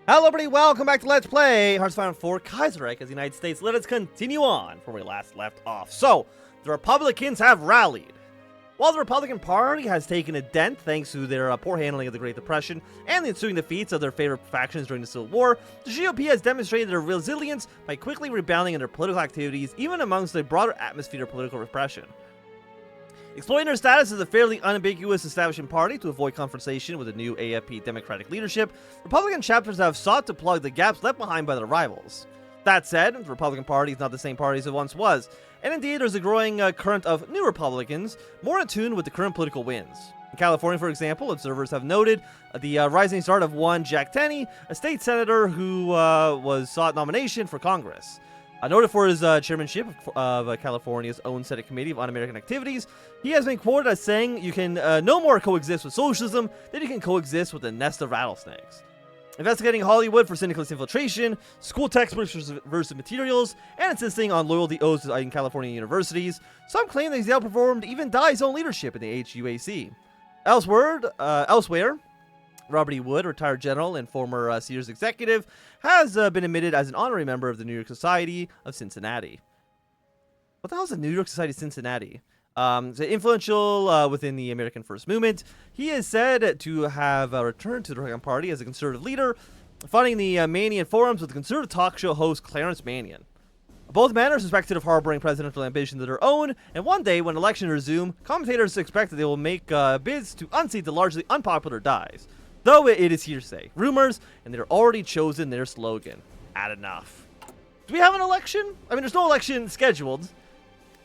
Hello everybody, welcome back to Let's Play Hearthstone 4 Kaiserreich as the United States. Let us continue on from where we last left off. So, the Republicans have rallied. While the Republican Party has taken a dent thanks to their poor handling of the Great Depression and the ensuing defeats of their favorite factions during the Civil War, the GOP has demonstrated their resilience by quickly rebounding in their political activities even amongst the broader atmosphere of political repression. Exploiting their status as a fairly unambiguous establishment party to avoid confrontation with the new AFP Democratic leadership, Republican chapters have sought to plug the gaps left behind by their rivals. That said, the Republican Party is not the same party as it once was, and indeed there's a growing current of new Republicans more in tune with the current political winds. In California, for example, observers have noted the rising start of one Jack Tenney, a state senator who sought nomination for Congress. Noted for his chairmanship of California's own Senate Committee of Un-American Activities, he has been quoted as saying, "You can no more coexist with socialism than you can coexist with a nest of rattlesnakes." Investigating Hollywood for syndicalist infiltration, school textbooks versus materials, and insisting on loyalty oaths in California universities, some claim that he's outperformed even Dye's own leadership in the HUAC. Elsewhere, Robert E. Wood, retired general and former Sears executive, has been admitted as an honorary member of the New York Society of Cincinnati. What the hell is the New York Society of Cincinnati? Influential within the American First Movement. He is said to have returned to the Republican Party as a conservative leader, funding the Manion forums with conservative talk show host Clarence Manion. Both men are suspected of harboring presidential ambitions of their own, and one day, when elections resume, commentators expect that they will make bids to unseat the largely unpopular Dyes. Though it is hearsay, rumors, and they're already chosen their slogan. At enough. Do we have an election? I mean, there's no election scheduled.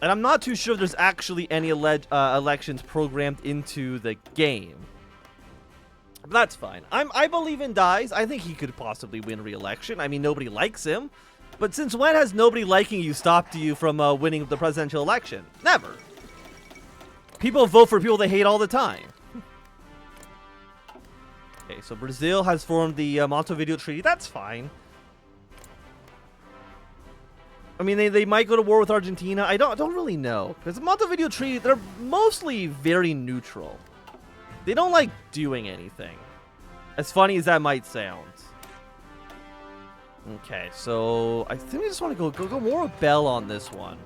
And I'm not too sure if there's actually any elections programmed into the game. But that's fine. I believe in Dyes. I think he could possibly win re-election. I mean, nobody likes him. But since when has nobody liking you stopped you from winning the presidential election? Never. People vote for people they hate all the time. Okay, so Brazil has formed the Montevideo Treaty. That's fine. I mean, they might go to war with Argentina. I don't really know. Because the Montevideo Treaty, they're mostly very neutral. They don't like doing anything. As funny as that might sound. Okay, so I think we just want to go more with Bell on this one.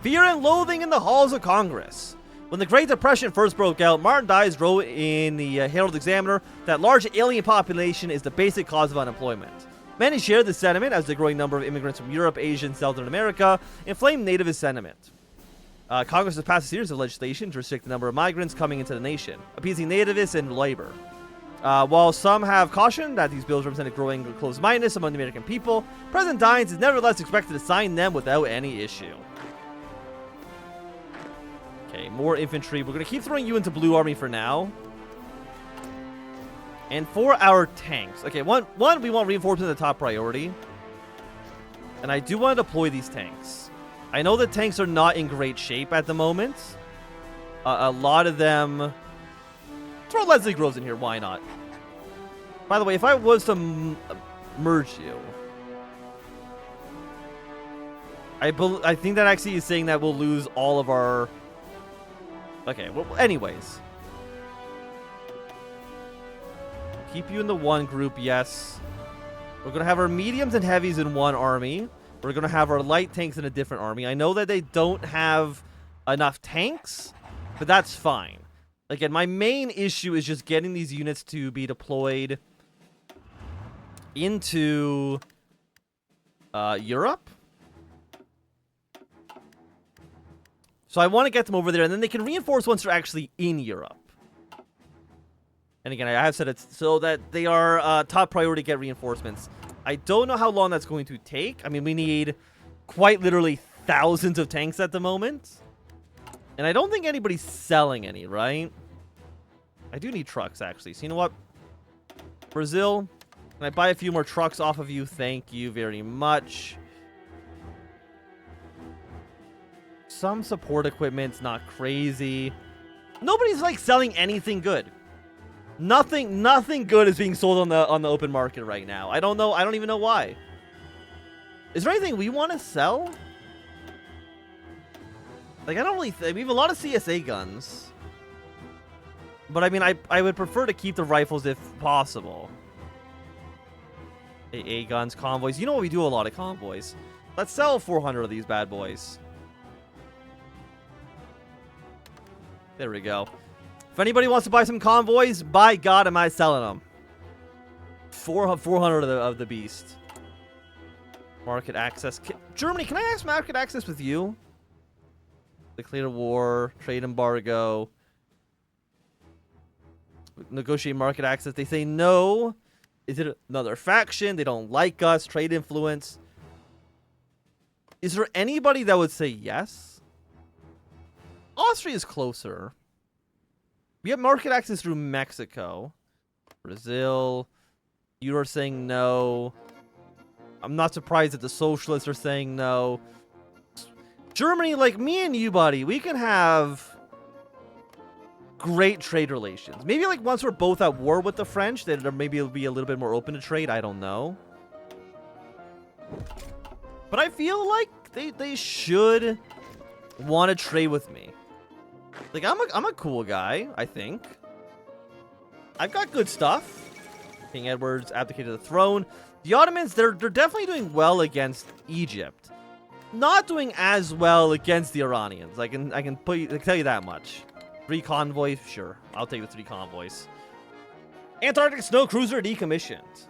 Fear and loathing in the halls of Congress. When the Great Depression first broke out, Martin Dyes wrote in the Herald Examiner that large alien population is the basic cause of unemployment. Many share this sentiment as the growing number of immigrants from Europe, Asia, and Southern America inflame nativist sentiment. Congress has passed a series of legislation to restrict the number of migrants coming into the nation, appeasing nativists and labor. While some have cautioned that these bills represent a growing closed-mindedness among the American people, President Dyes is nevertheless expected to sign them without any issue. Okay, more infantry. We're going to keep throwing you into Blue Army for now. And for our tanks. Okay, one we want reinforcement as a top priority. And I do want to deploy these tanks. I know the tanks are not in great shape at the moment. A lot of them... Throw Leslie Groves in here, why not? By the way, if I was to merge you... I think that actually is saying that we'll lose all of our... Okay, well, anyways. Keep you in the one group, yes. We're going to have our mediums and heavies in one army. We're going to have our light tanks in a different army. I know that they don't have enough tanks, but that's fine. Again, my main issue is just getting these units to be deployed into Europe. So I want to get them over there, and then they can reinforce once they're actually in Europe. And again, I have said it's so that they are top priority to get reinforcements. I don't know how long that's going to take. I mean, we need quite literally thousands of tanks at the moment. And I don't think anybody's selling any, right? I do need trucks, actually. So you know what? Brazil, can I buy a few more trucks off of you? Thank you very much. Some support equipment's not crazy. Nobody's like selling anything good. Nothing good is being sold on the open market right now. I don't know. I don't even know why. Is there anything we want to sell? Like, I don't really we have a lot of CSA guns. But I mean, I would prefer to keep the rifles if possible. AA guns, convoys. You know what? We do a lot of convoys. Let's sell 400 of these bad boys. There we go. If anybody wants to buy some convoys, by God, am I selling them. 400 of the beast. Market access. Germany, can I ask market access with you? Declare war, trade embargo. Negotiate market access. They say no. Is it another faction? They don't like us. Trade influence. Is there anybody that would say yes? Austria is closer. We have market access through Mexico. Brazil. You are saying no. I'm not surprised that the socialists are saying no. Germany, like me and you, buddy, we can have great trade relations. Maybe like once we're both at war with the French, then maybe it'll be a little bit more open to trade. I don't know. But I feel like they should want to trade with me. Like I'm a cool guy, I think. I've got good stuff. King Edward's abdicated the throne. The Ottomans, they're definitely doing well against Egypt. Not doing as well against the Iranians. I can tell you that much. 3 convoys, sure. I'll take the 3 convoys. Antarctic snow cruiser decommissioned.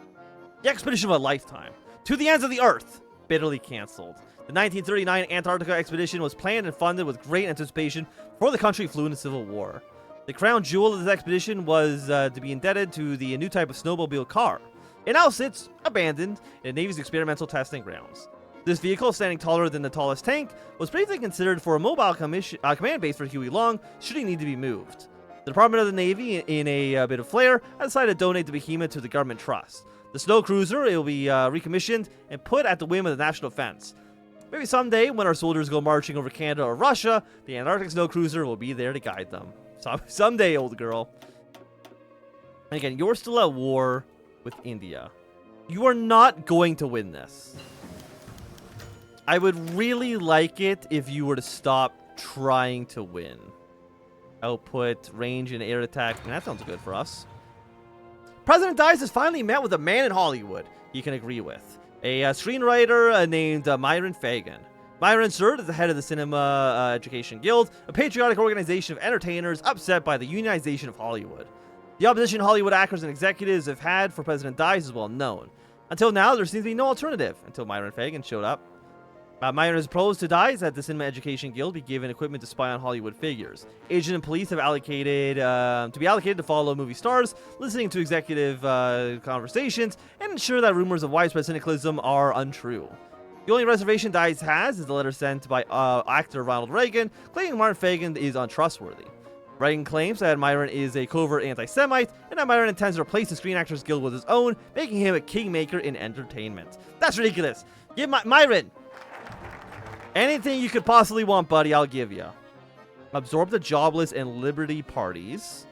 The expedition of a lifetime. To the ends of the earth. Bitterly canceled. The 1939 Antarctica expedition was planned and funded with great anticipation before the country flew into civil war. The crown jewel of this expedition was to be indebted to the new type of snowmobile car. It now sits abandoned in the Navy's experimental testing grounds. This vehicle, standing taller than the tallest tank, was previously considered for a mobile command base for Huey Long should he need to be moved. The Department of the Navy, in a bit of flair, has decided to donate the behemoth to the government trust. The snow cruiser will be recommissioned and put at the whim of the national defense. Maybe someday, when our soldiers go marching over Canada or Russia, the Antarctic snow cruiser will be there to guide them. Someday, old girl. And again, you're still at war with India. You are not going to win this. I would really like it if you were to stop trying to win. Output, range, and air attack. And that sounds good for us. President Dice has finally met with a man in Hollywood he can agree with. A screenwriter named Myron Fagan. Myron served as the head of the Cinema Education Guild, a patriotic organization of entertainers upset by the unionization of Hollywood. The opposition Hollywood actors and executives have had for President Dice is well known. Until now, there seems to be no alternative until Myron Fagan showed up. Myron has proposed to Dice that the Cinema Education Guild be given equipment to spy on Hollywood figures. Agent and police have allocated to follow movie stars, listening to executive conversations, and ensure that rumors of widespread cynicism are untrue. The only reservation Dice has is the letter sent by actor Ronald Reagan, claiming Martin Fagan is untrustworthy. Reagan claims that Myron is a covert anti-Semite, and that Myron intends to replace the Screen Actors Guild with his own, making him a kingmaker in entertainment. That's ridiculous. Give Myron anything you could possibly want, buddy, I'll give you. Absorb the jobless and liberty parties.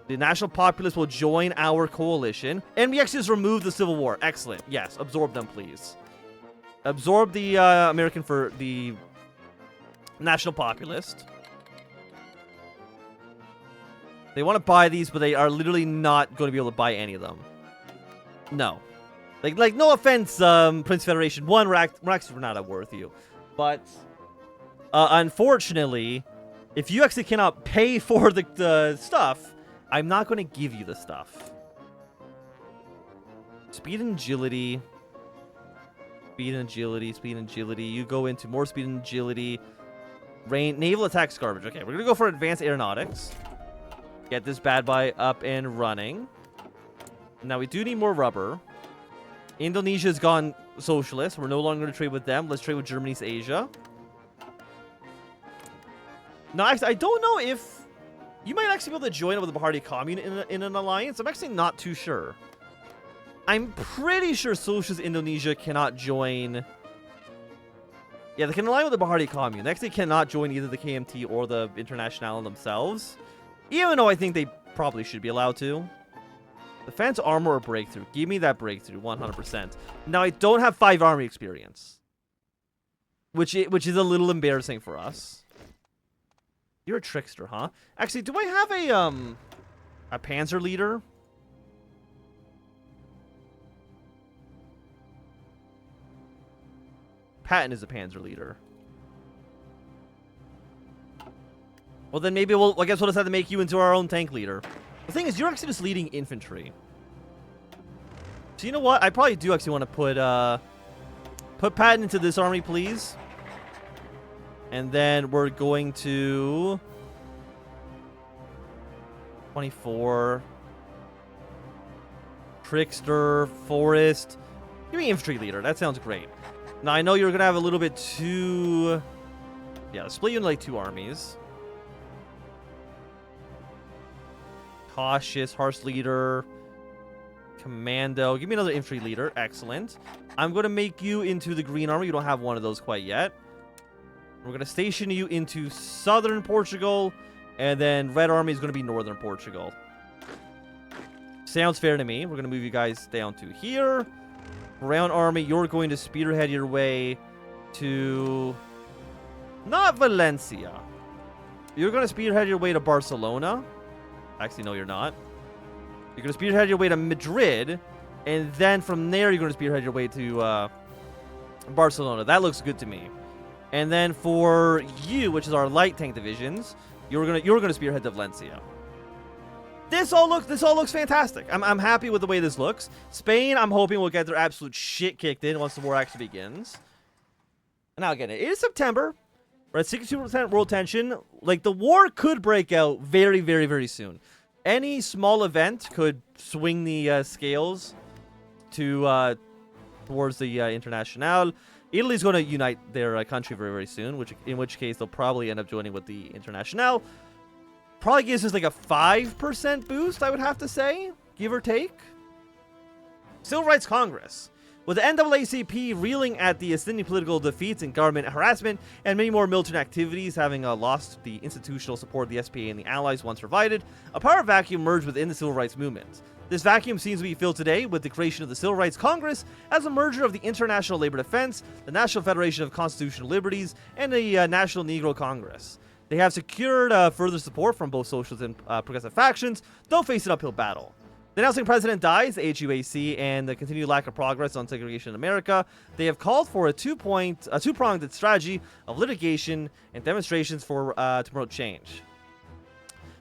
The national populace will join our coalition. And we actually just removed the Civil War. Excellent. Yes, absorb them, please. Absorb the the national populist. They want to buy these, but they are literally not going to be able to buy any of them. No. Like no offense, Prince Federation 1, we're actually not worth you. But, unfortunately, if you actually cannot pay for the stuff, I'm not going to give you the stuff. Speed and agility. Speed and agility, speed and agility. You go into more speed and agility. Naval attacks garbage. Okay, we're going to go for advanced aeronautics. Get this bad boy up and running. Now, we do need more rubber. Indonesia's gone socialist. We're no longer going to trade with them. Let's trade with Germany's Asia. No, actually, I don't know if you might actually be able to join up with the Bharati Commune in an alliance. I'm actually not too sure. I'm pretty sure Socialist Indonesia cannot join. Yeah, they can align with the Bharati Commune. They actually cannot join either the KMT or the Internationale themselves. Even though I think they probably should be allowed to. Defense, armor, or breakthrough. Give me that breakthrough, 100%. Now, I don't have 5 army experience. Which is a little embarrassing for us. You're a trickster, huh? Actually, do I have a panzer leader? Patton is a panzer leader. Well, then maybe I guess we'll just have to make you into our own tank leader. The thing is, you're actually just leading infantry. So you know what? I probably do actually want to put Patton into this army, please. And then we're going to 24. Trickster, Forest. Give me infantry leader. That sounds great. Now, I know you're going to have a little bit too... Yeah, let's split you into like 2 armies. Cautious, Horse leader. Commando. Give me another infantry leader. Excellent. I'm going to make you into the green army. You don't have one of those quite yet. We're going to station you into southern Portugal. And then red army is going to be northern Portugal. Sounds fair to me. We're going to move you guys down to here. Brown army, you're going to spearhead your way to... Not Valencia. You're going to spearhead your way to Barcelona. Actually, no, you're not. You're going to spearhead your way to Madrid. And then from there, you're going to spearhead your way to Barcelona. That looks good to me. And then for you, which is our light tank divisions, you're gonna spearhead to Valencia. This all looks fantastic. I'm happy with the way this looks. Spain, I'm hoping will get their absolute shit kicked in once the war actually begins. Now again, it is September. We're at 62% world tension. Like, the war could break out very, very, very soon. Any small event could swing the scales to towards the International. Italy's going to unite their country very, very soon, in which case they'll probably end up joining with the International. Probably gives us like a 5% boost, I would have to say, give or take. Civil Rights Congress. With the NAACP reeling at the ascending political defeats and government harassment and many more militant activities, having lost the institutional support the SPA and the Allies once provided, a power vacuum emerged within the civil rights movement. This vacuum seems to be filled today with the creation of the Civil Rights Congress as a merger of the International Labor Defense, the National Federation of Constitutional Liberties, and the National Negro Congress. They have secured further support from both socialist and progressive factions, though face an uphill battle. The announcing president dies, the HUAC, and the continued lack of progress on segregation in America, they have called for a two-pronged strategy of litigation and demonstrations to promote change.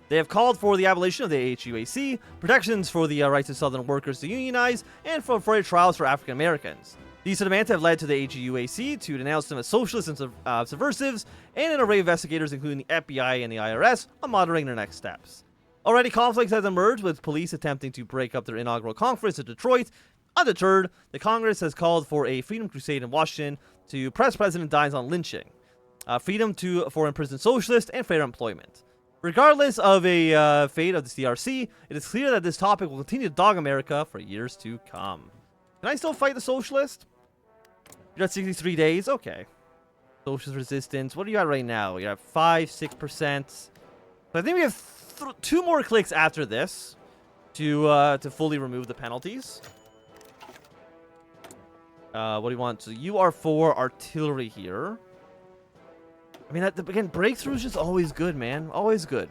They have called for the abolition of the HUAC, protections for the rights of Southern workers to unionize, and for fair trials for African Americans. These demands have led to the HUAC to denounce them as socialists and subversives, and an array of investigators, including the FBI and the IRS, are monitoring their next steps. Already, conflicts has emerged, with police attempting to break up their inaugural conference in Detroit. Undeterred, the Congress has called for a freedom crusade in Washington to press President Dines on lynching, freedom for imprisoned socialists, and fair employment. Regardless of a fate of the CRC, it is clear that this topic will continue to dog America for years to come. Can I still fight the socialist? You're at 63 days? Okay. Socialist resistance. What are you at right now? You're at 5-6%. So I think we have 2 more clicks after this to fully remove the penalties. What do you want? So you are for artillery here. I mean, again, breakthrough is just always good, man. Always good.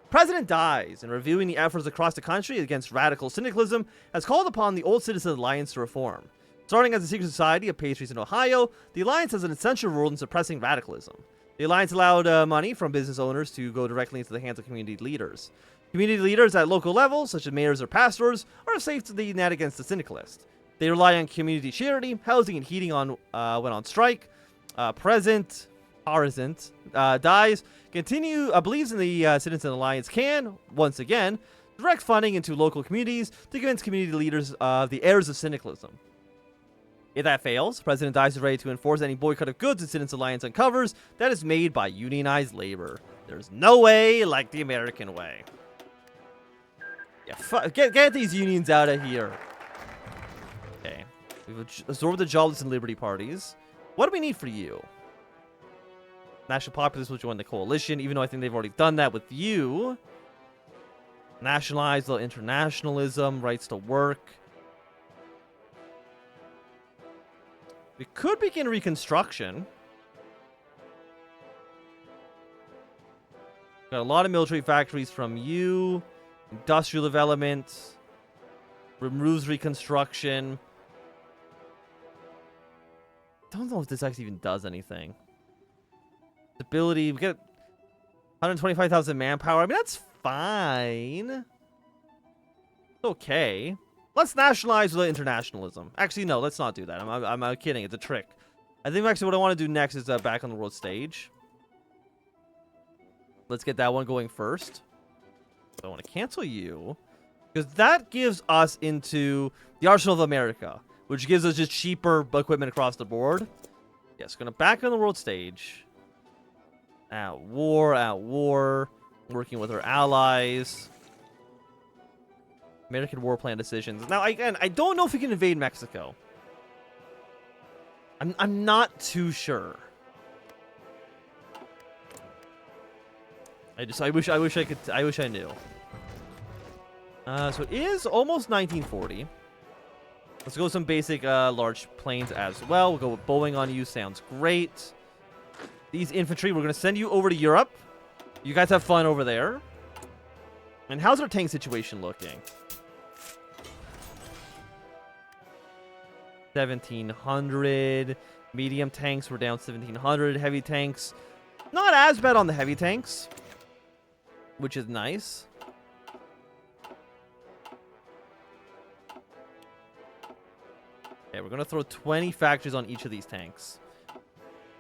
President dies, and reviewing the efforts across the country against radical syndicalism has called upon the Old Citizens Alliance to reform. Starting as a secret society of patriots in Ohio, the Alliance has an essential role in suppressing radicalism. The Alliance allowed money from business owners to go directly into the hands of community leaders. Community leaders at local levels, such as mayors or pastors, are a safety net against the syndicalist. They rely on community charity, housing, and heating when on strike. President dies, believes in the Citizen Alliance can, once again, direct funding into local communities to convince community leaders of the errors of syndicalism. If that fails, President Dies is ready to enforce any boycott of goods the Citizens Alliance uncovers that is made by unionized labor. There's no way like the American way. Yeah, get these unions out of here. Okay. We've absorbed the jobless and liberty parties. What do we need for you? National Populists will join the coalition, even though I think they've already done that with you. Nationalize the internationalism, rights to work. We could begin reconstruction. Got a lot of military factories from you. Industrial development. Removes reconstruction. Don't know if this actually even does anything. Stability. We get 125,000 manpower. I mean, that's fine. It's okay. Let's nationalize with internationalism. Actually, no, let's not do that. I'm kidding. It's a trick. I think actually what I want to do next is back on the world stage. Let's get that one going first. I want to cancel you. Because that gives us into the Arsenal of America. Which gives us just cheaper equipment across the board. Yes, going to back on the world stage. At war. Working with our allies. American war plan decisions. Now, again, I don't know if we can invade Mexico. I'm not too sure. I wish I knew. So it is almost 1940. Let's go with some basic large planes as well. We'll go with Boeing on you. Sounds great. These infantry, we're going to send you over to Europe. You guys have fun over there. And how's our tank situation looking? 1,700. Medium tanks, we're down 1,700. Heavy tanks, not as bad on the heavy tanks, which is nice. Okay, we're going to throw 20 factories on each of these tanks.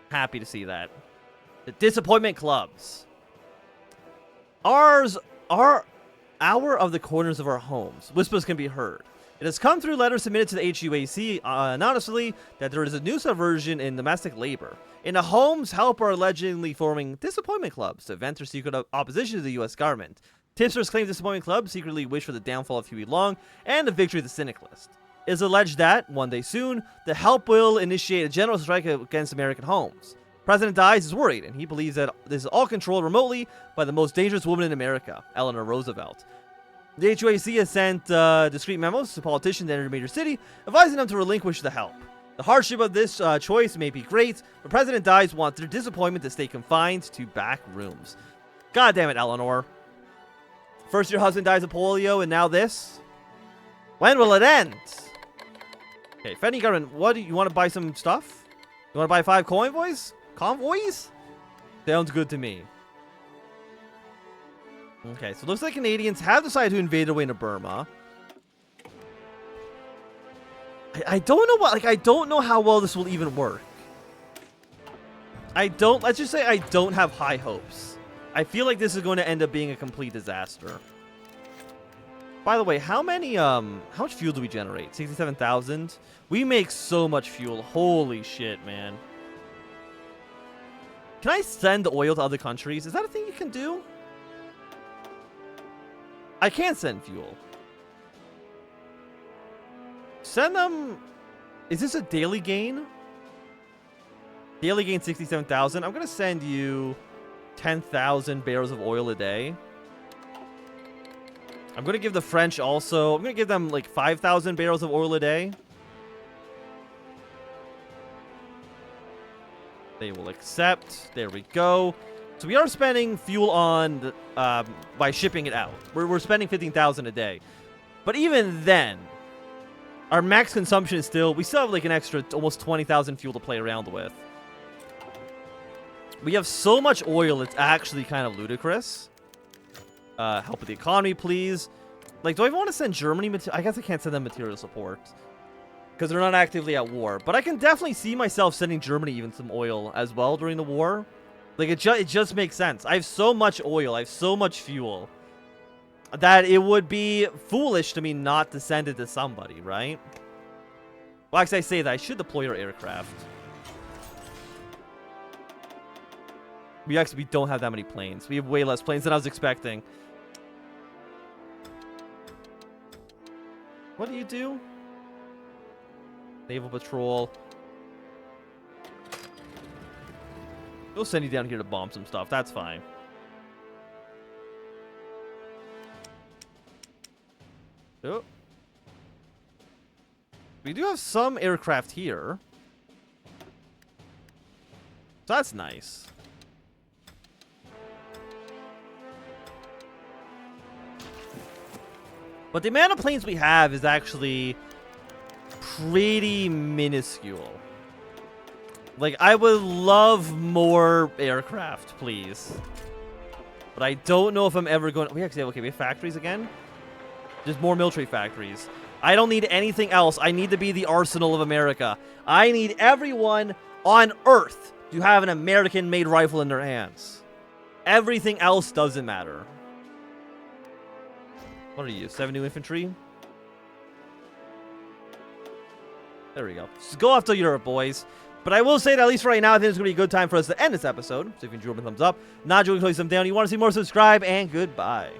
Happy to see that. The disappointment clubs. Ours are our of the corners of our homes. Whispers can be heard. It has come through letters submitted to the HUAC anonymously that there is a new subversion in domestic labor. In the homes, help are allegedly forming disappointment clubs to vent their secret opposition to the U.S. government. Tipsters claim disappointment clubs secretly wish for the downfall of Huey Long and the victory of the syndicalist. It is alleged that, one day soon, the help will initiate a general strike against American homes. President Dies is worried, and he believes that this is all controlled remotely by the most dangerous woman in America, Eleanor Roosevelt. The HUAC has sent discreet memos to politicians that enter a major city, advising them to relinquish the help. The hardship of this choice may be great, but President Dies wants their disappointment to stay confined to back rooms. God damn it, Eleanor. First your husband dies of polio, and now this? When will it end? Okay, Federal government, what do you want to buy some stuff? You want to buy 5 convoys? Convoys? Sounds good to me. Okay, so it looks like Canadians have decided to invade their way into Burma. I don't know what, I don't know how well this will even work. Let's just say I don't have high hopes. I feel like this is going to end up being a complete disaster. By the way, how much fuel do we generate? 67,000? We make so much fuel. Holy shit, man. Can I send oil to other countries? Is that a thing you can do? I can't send fuel. Send them... Is this a daily gain? Daily gain 67,000. I'm going to send you 10,000 barrels of oil a day. I'm going to give the French also... I'm going to give them like 5,000 barrels of oil a day. They will accept. There we go. So we are spending fuel on by shipping it out. We're spending 15,000 a day. But even then, our max consumption is still... We still have like an extra almost 20,000 fuel to play around with. We have so much oil, it's actually kind of ludicrous. Help with the economy, please. Like, do I want to send Germany I guess I can't send them material support. Because they're not actively at war. But I can definitely see myself sending Germany even some oil as well during the war. Like, it just makes sense. I have so much oil. I have so much fuel. That it would be foolish to me not to send it to somebody, right? Well, actually, I say that. I should deploy our aircraft. We don't have that many planes. We have way less planes than I was expecting. What do you do? Naval patrol. We'll send you down here to bomb some stuff. That's fine. Oh. We do have some aircraft here. So that's nice. But the amount of planes we have is actually pretty minuscule. Like, I would love more aircraft, please. But I don't know if I'm ever going... We actually have, okay, we have factories again. Just more military factories. I don't need anything else. I need to be the arsenal of America. I need everyone on Earth to have an American-made rifle in their hands. Everything else doesn't matter. What are you, 7 new infantry? There we go. Just go off to Europe, boys. But I will say that at least right now, I think it's going to be a good time for us to end this episode. So if you enjoyed, a thumbs up. Not enjoying, please thumbs down. You want to see more, subscribe, and goodbye.